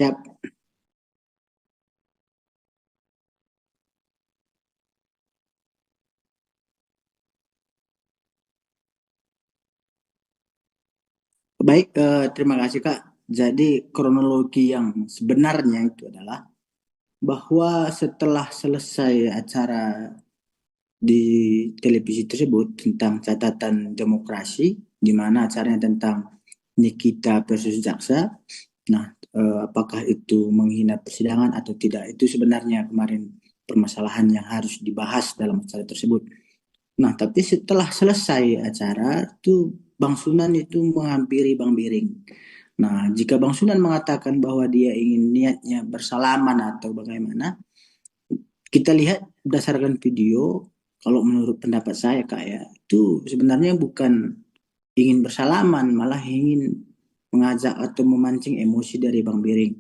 Yap. Baik, terima kasih Kak. Jadi kronologi yang sebenarnya itu adalah bahwa setelah selesai acara di televisi tersebut tentang catatan demokrasi, di mana acaranya tentang Nikita versus Jaksa. Nah, apakah itu menghina persidangan atau tidak? Itu sebenarnya kemarin permasalahan yang harus dibahas dalam acara tersebut. Nah, tapi setelah selesai acara itu Bang Sunan itu menghampiri Bang Biring. Nah, jika Bang Sunan mengatakan bahwa dia ingin niatnya bersalaman atau bagaimana, kita lihat berdasarkan video, kalau menurut pendapat saya Kak ya, itu sebenarnya bukan ingin bersalaman, malah ingin mengajak atau memancing emosi dari Bang Biring.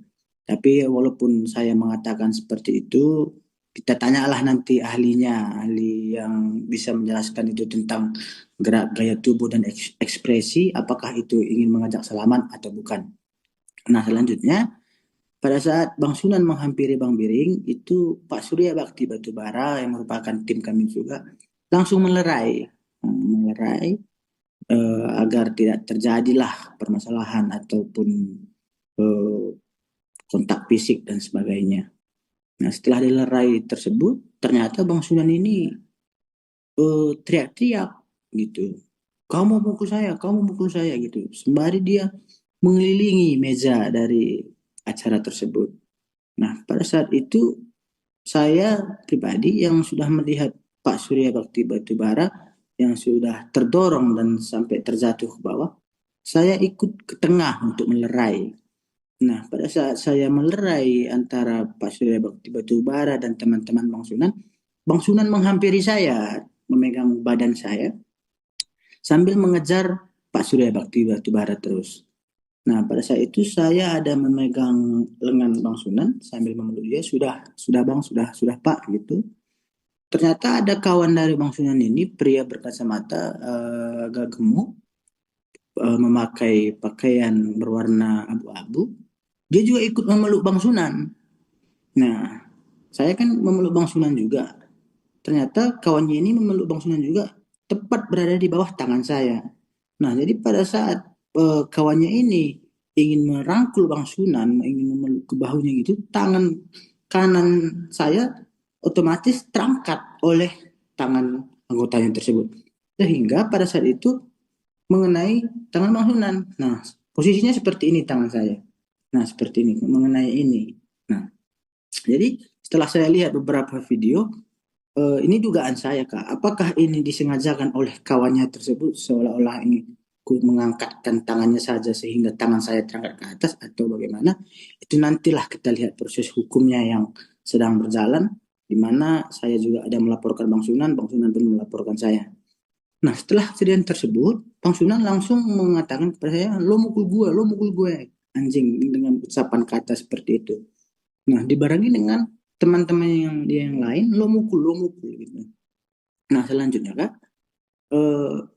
Tapi walaupun saya mengatakan seperti itu, kita tanyalah nanti ahlinya, ahli yang bisa menjelaskan itu tentang gerak gaya tubuh dan ekspresi, apakah itu ingin mengajak salaman atau bukan. Nah, selanjutnya pada saat Bang Sunan menghampiri Bang Biring, itu Pak Surya Bakti Batubara yang merupakan tim kami juga langsung melerai, melerai agar tidak terjadilah permasalahan ataupun eh, kontak fisik dan sebagainya. Nah, setelah dilerai tersebut, ternyata Bang Sunan ini teriak-teriak gitu. Kamu mukul saya, kamu mukul saya gitu. Sembari dia mengelilingi meja dari acara tersebut. Nah, pada saat itu saya pribadi yang sudah melihat Pak Surya Bakti Batubara yang sudah terdorong dan sampai terjatuh ke bawah, saya ikut ke tengah untuk melerai. Nah, pada saat saya melerai antara Pak Surya Bakti Batubara dan teman-teman Bang Sunan menghampiri saya, memegang badan saya, sambil mengejar Pak Surya Bakti Batubara terus. Nah, pada saat itu saya ada memegang lengan Bang Sunan sambil memeluk dia, sudah Bang, sudah Pak gitu. Ternyata ada kawan dari Bang Sunan ini, pria berkacamata agak gemuk, memakai pakaian berwarna abu-abu. Dia juga ikut memeluk Bang Sunan. Nah, saya kan memeluk Bang Sunan juga. Ternyata kawannya ini memeluk Bang Sunan juga tepat berada di bawah tangan saya. Nah, jadi pada saat kawannya ini ingin merangkul Bang Sunan, ingin memeluk ke bahunya gitu, tangan kanan saya otomatis terangkat oleh tangan anggotanya tersebut. Sehingga pada saat itu mengenai tangan Bang Sunan. Nah, posisinya seperti ini tangan saya. Nah, seperti ini, mengenai ini. Nah, jadi setelah saya lihat beberapa video, ini dugaan saya, Kak. Apakah ini disengajakan oleh kawannya tersebut seolah-olah ini mengangkatkan tangannya saja sehingga tangan saya terangkat ke atas atau bagaimana? Itu nantilah kita lihat proses hukumnya yang sedang berjalan, di mana saya juga ada melaporkan Bang Sunan pun melaporkan saya. Nah, setelah kejadian tersebut, Bang Sunan langsung mengatakan kepada saya, lo mukul gue, anjing, dengan ucapan kata seperti itu. Nah, dibarengi dengan teman-teman yang lain, lo mukul gitu. Nah, selanjutnya Kak,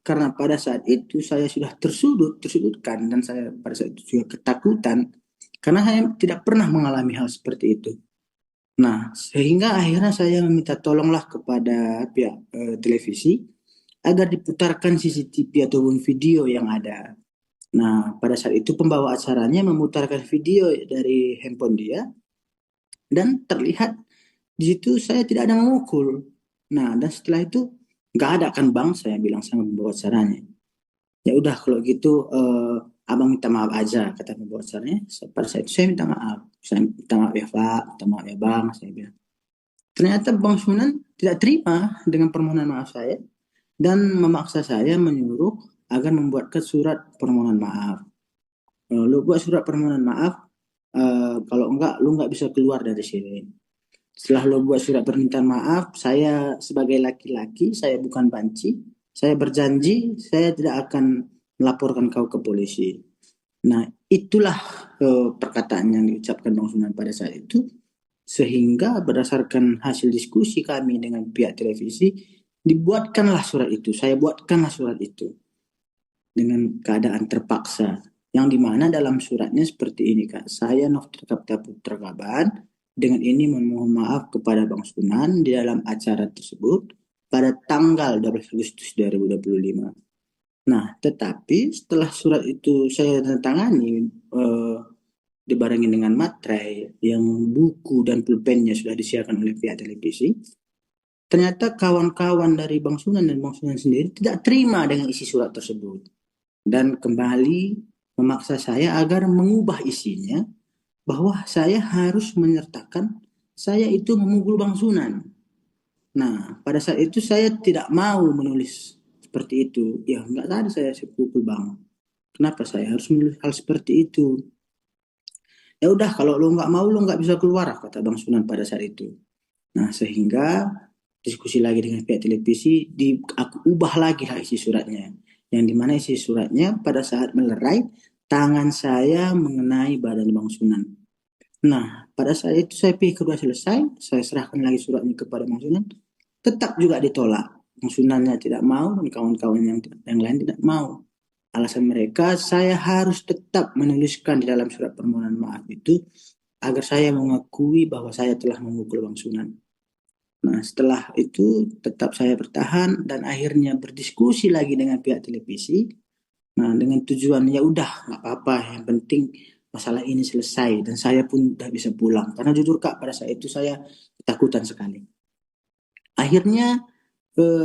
karena pada saat itu saya sudah tersudutkan dan saya pada saat itu juga ketakutan karena saya tidak pernah mengalami hal seperti itu. Nah, sehingga akhirnya saya meminta tolonglah kepada pihak televisi agar diputarkan CCTV ataupun video yang ada. Nah, pada saat itu pembawa acaranya memutarkan video dari handphone dia dan terlihat di situ saya tidak ada memukul. Nah, dan setelah itu nggak ada kan bang, saya bilang sama pembawa acaranya. Ya udah kalau gitu abang minta maaf aja kata pembawa acaranya. Pada saat itu saya minta maaf. Saya minta maaf ya Pak, minta maaf ya Bang, saya bilang. Ternyata Bang Sunan tidak terima dengan permohonan maaf saya dan memaksa saya menyuruh agar membuatkan surat permohonan maaf. Lu buat surat permohonan maaf, kalau enggak lu nggak bisa keluar dari sini. Setelah lo buat surat permintaan maaf, saya sebagai laki-laki, saya bukan banci, saya berjanji saya tidak akan melaporkan kau ke polisi. Nah, itulah perkataan yang diucapkan Bang Sunan pada saat itu, sehingga berdasarkan hasil diskusi kami dengan pihak televisi, dibuatkanlah surat itu. Saya buatkanlah surat itu dengan keadaan terpaksa. yang dimana dalam suratnya seperti ini Kak. Saya Nofter Kapta Putra Kaban dengan ini memohon maaf kepada Bang Sunan di dalam acara tersebut pada tanggal 12 Agustus 2025. Nah, tetapi setelah surat itu saya tangani dibarengi dengan materai yang buku dan pulpennya sudah disiapkan oleh pihak televisi, ternyata kawan-kawan dari Bang Sunan dan Bang Sunan sendiri tidak terima dengan isi surat tersebut dan kembali memaksa saya agar mengubah isinya bahwa saya harus menyertakan saya itu memukul Bang Sunan. Nah, pada saat itu saya tidak mau menulis seperti itu. Ya, nggak tadi saya pukul Bang. Kenapa saya harus menulis hal seperti itu? Ya udah, kalau lo nggak mau, lo nggak bisa keluar, kata Bang Sunan pada saat itu. Nah, sehingga diskusi lagi dengan pihak televisi, aku ubah lagi lah isi suratnya. Yang dimana isi suratnya pada saat melerai, tangan saya mengenai badan Bang Sunan. Nah, pada saat itu saya pikir sudah selesai, saya serahkan lagi suratnya kepada Bang Sunan, tetap juga ditolak. Bang Sunannya tidak mau dan kawan-kawan yang lain tidak mau. Alasan mereka, saya harus tetap menuliskan di dalam surat permohonan maaf itu agar saya mengakui bahwa saya telah memukul Bang Sunan. Nah, setelah itu tetap saya bertahan dan akhirnya berdiskusi lagi dengan pihak televisi. Nah, dengan tujuan ya udah nggak apa-apa, yang penting masalah ini selesai dan saya pun udah bisa pulang. Karena jujur Kak, pada saat itu saya ketakutan sekali. Akhirnya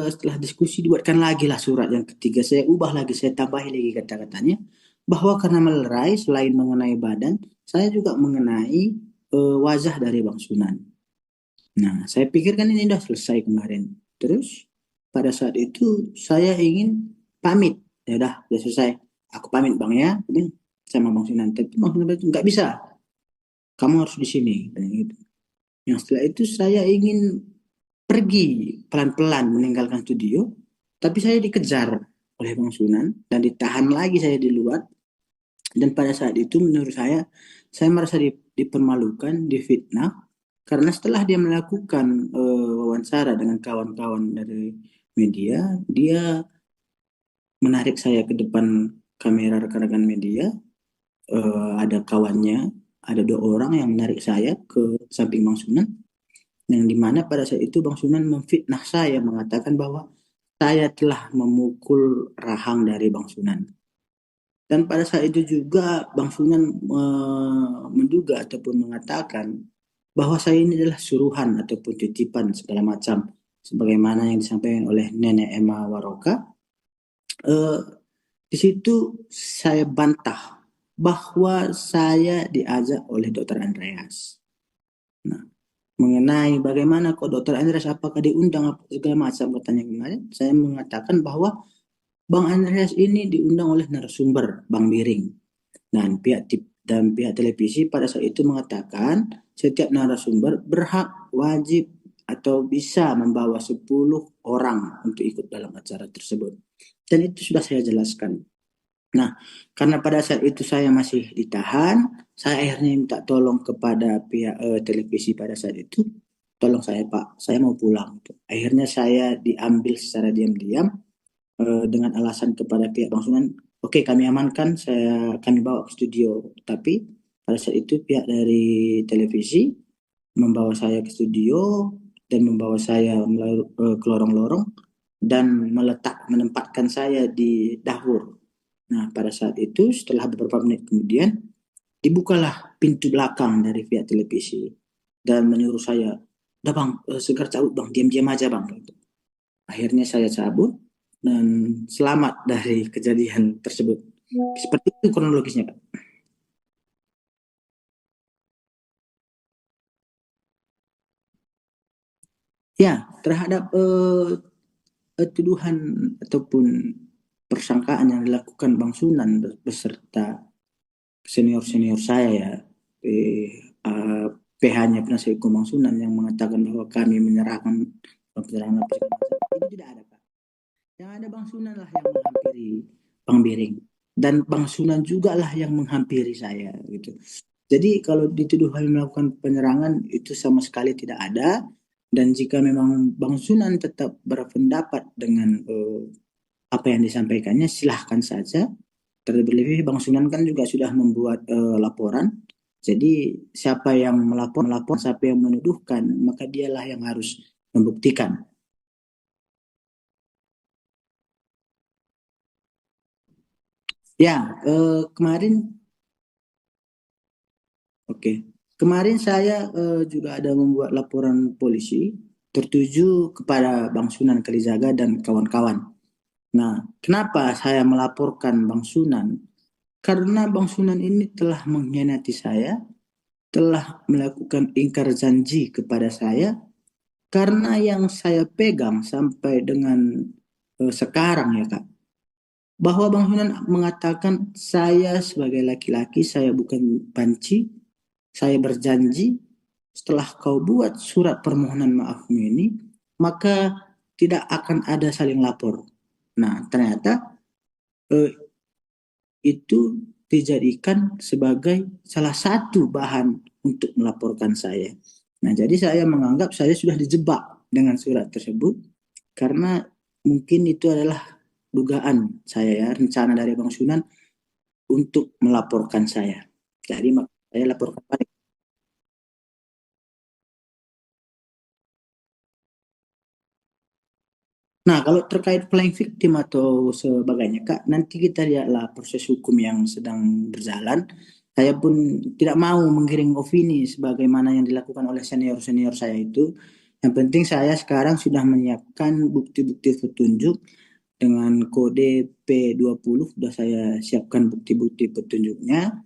setelah diskusi dibuatkan lagi lah surat yang ketiga. Saya ubah lagi, saya tambahi lagi kata-katanya bahwa karena melerai selain mengenai badan, saya juga mengenai wajah dari Bang Sunan. Nah, saya pikir kan ini udah selesai kemarin. Terus pada saat itu saya ingin pamit. Ya udah selesai. Aku pamit Bang ya. Ini sama Bang Sunan. Tapi Bang Sunan itu nggak bisa. Kamu harus di sini. Gitu. Yang setelah itu saya ingin pergi pelan-pelan meninggalkan studio, tapi saya dikejar oleh Bang Sunan dan ditahan lagi saya di luar. Dan pada saat itu menurut saya merasa dipermalukan, difitnah, karena setelah dia melakukan wawancara dengan kawan-kawan dari media, dia menarik saya ke depan kamera rekan-rekan media. Ada kawannya, ada 2 orang yang menarik saya ke samping Bang Sunan, yang dimana pada saat itu Bang Sunan memfitnah saya, mengatakan bahwa saya telah memukul rahang dari Bang Sunan. Dan pada saat itu juga Bang Sunan menduga ataupun mengatakan bahwa saya ini adalah suruhan ataupun titipan segala macam, sebagaimana yang disampaikan oleh Nenek Emma Waroka. Eh, di situ saya bantah bahwa saya diajak oleh Dokter Andreas. Nah, mengenai bagaimana kok Dokter Andreas apakah diundang apa segala macam katanya kemarin, saya mengatakan bahwa Bang Andreas ini diundang oleh narasumber Bang Biring. Dan pihak televisi pada saat itu mengatakan setiap narasumber berhak wajib atau bisa membawa 10 orang untuk ikut dalam acara tersebut. Dan itu sudah saya jelaskan. Nah, karena pada saat itu saya masih ditahan, saya akhirnya minta tolong kepada pihak televisi pada saat itu. Tolong saya Pak, saya mau pulang. Akhirnya saya diambil secara diam-diam dengan alasan kepada pihak Bang Sunan, oke kami amankan, kami bawa ke studio. Tapi pada saat itu pihak dari televisi membawa saya ke studio dan membawa saya ke lorong-lorong dan menempatkan saya di dapur. Nah, pada saat itu setelah beberapa menit kemudian dibukalah pintu belakang dari pihak televisi dan menyuruh saya, udah Bang, segera cabut Bang, diam-diam aja Bang. Akhirnya saya cabut dan selamat dari kejadian tersebut. Seperti itu kronologisnya, Pak. Ya, terhadap tuduhan ataupun persangkaan yang dilakukan Bang Sunan beserta senior-senior saya ya, PH-nya penasihat hukum Bang Sunan yang mengatakan bahwa kami menyerahkan penyerangan apa segala macam. Itu tidak ada, Pak. Yang ada Bang Sunan lah yang menghampiri Bang Biring. Dan Bang Sunan juga lah yang menghampiri saya gitu. Jadi kalau dituduh hal melakukan penyerangan itu sama sekali tidak ada. Dan jika memang Bang Sunan tetap berpendapat dengan apa yang disampaikannya, silahkan saja. Terlebih Bang Sunan kan juga sudah membuat laporan. Jadi siapa yang melapor, siapa yang menuduhkan, maka dialah yang harus membuktikan. Ya, kemarin, oke, kemarin saya juga ada membuat laporan polisi tertuju kepada Bang Sunan Kalijaga dan kawan-kawan. Nah, kenapa saya melaporkan Bang Sunan? Karena Bang Sunan ini telah mengkhianati saya, telah melakukan ingkar janji kepada saya, karena yang saya pegang sampai dengan sekarang ya Kak, bahwa Bang Sunan mengatakan saya sebagai laki-laki, saya bukan banci, saya berjanji setelah kau buat surat permohonan maafmu ini, maka tidak akan ada saling lapor. Nah, ternyata eh, itu dijadikan sebagai salah satu bahan untuk melaporkan saya. Nah, jadi saya menganggap saya sudah dijebak dengan surat tersebut karena mungkin itu adalah dugaan saya ya, rencana dari Bang Sunan untuk melaporkan saya. Jadi saya laporkan balik. Nah, kalau terkait playing victim atau sebagainya, Kak, nanti kita lihatlah proses hukum yang sedang berjalan. Saya pun tidak mau menggiring opini sebagaimana yang dilakukan oleh senior-senior saya itu. Yang penting saya sekarang sudah menyiapkan bukti-bukti petunjuk dengan kode P20, sudah saya siapkan bukti-bukti petunjuknya.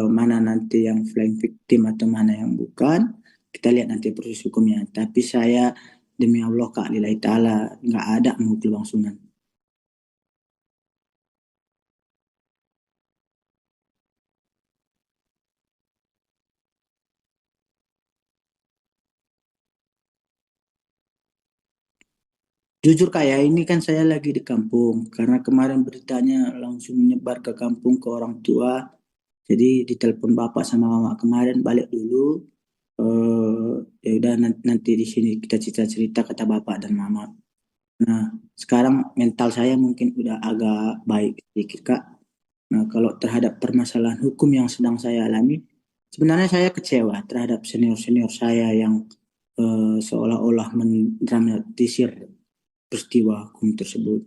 Mana nanti yang flying victim atau mana yang bukan, kita lihat nanti proses hukumnya. Tapi saya demi Allah Kak lillahi ta'ala nggak ada mengutul Bang Sunan. Jujur kayak ini kan saya lagi di kampung karena kemarin beritanya langsung menyebar ke kampung ke orang tua. Jadi ditelepon bapak sama mama kemarin balik dulu. Ya udah nanti di sini kita cerita-cerita kata bapak dan mama. Nah, sekarang mental saya mungkin udah agak baik sedikit Kak. Nah, kalau terhadap permasalahan hukum yang sedang saya alami, sebenarnya saya kecewa terhadap senior-senior saya yang seolah-olah mendramatisir peristiwa hukum tersebut.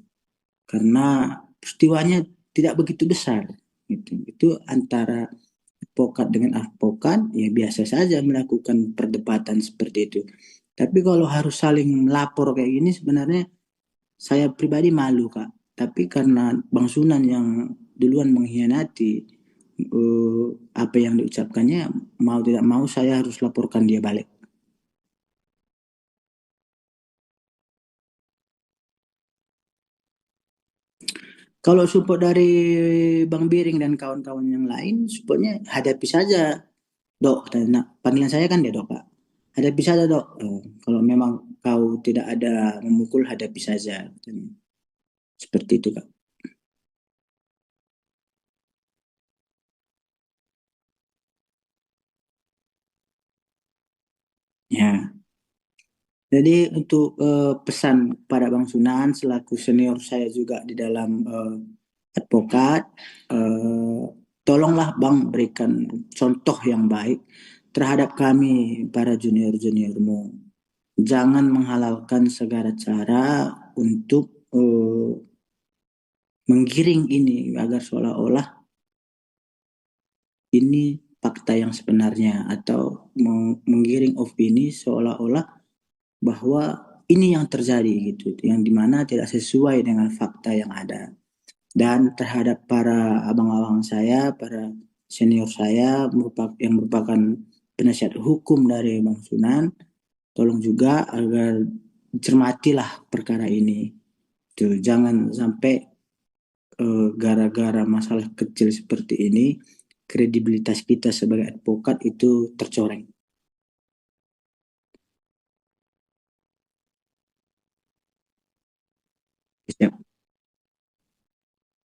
Karena peristiwanya tidak begitu besar. Gitu. Itu antara advokat dengan advokat, ya biasa saja melakukan perdebatan seperti itu. Tapi kalau harus saling melapor kayak gini, sebenarnya saya pribadi malu, Kak. Tapi karena Bang Sunan yang duluan mengkhianati eh, apa yang diucapkannya, mau tidak mau saya harus laporkan dia balik. Kalau support dari Bang Biring dan kawan-kawan yang lain, supportnya hadapi saja, Dok. Nah, panggilan saya kan dia, Dok, Kak. Hadapi saja, Dok. Kalau memang kau tidak ada memukul, hadapi saja. Seperti itu, Kak. Ya. Jadi untuk pesan pada Bang Sunan selaku senior saya juga di dalam advokat, eh, tolonglah Bang berikan contoh yang baik terhadap kami para junior-juniormu. Jangan menghalalkan segala cara untuk menggiring ini agar seolah-olah ini fakta yang sebenarnya atau menggiring opini seolah-olah bahwa ini yang terjadi gitu, yang dimana tidak sesuai dengan fakta yang ada. Dan terhadap para abang-abang saya, para senior saya yang merupakan penasihat hukum dari Bang Sunan, tolong juga agar cermatilah perkara ini. Tuh, jangan sampai gara-gara masalah kecil seperti ini, kredibilitas kita sebagai advokat itu tercoreng. Siap.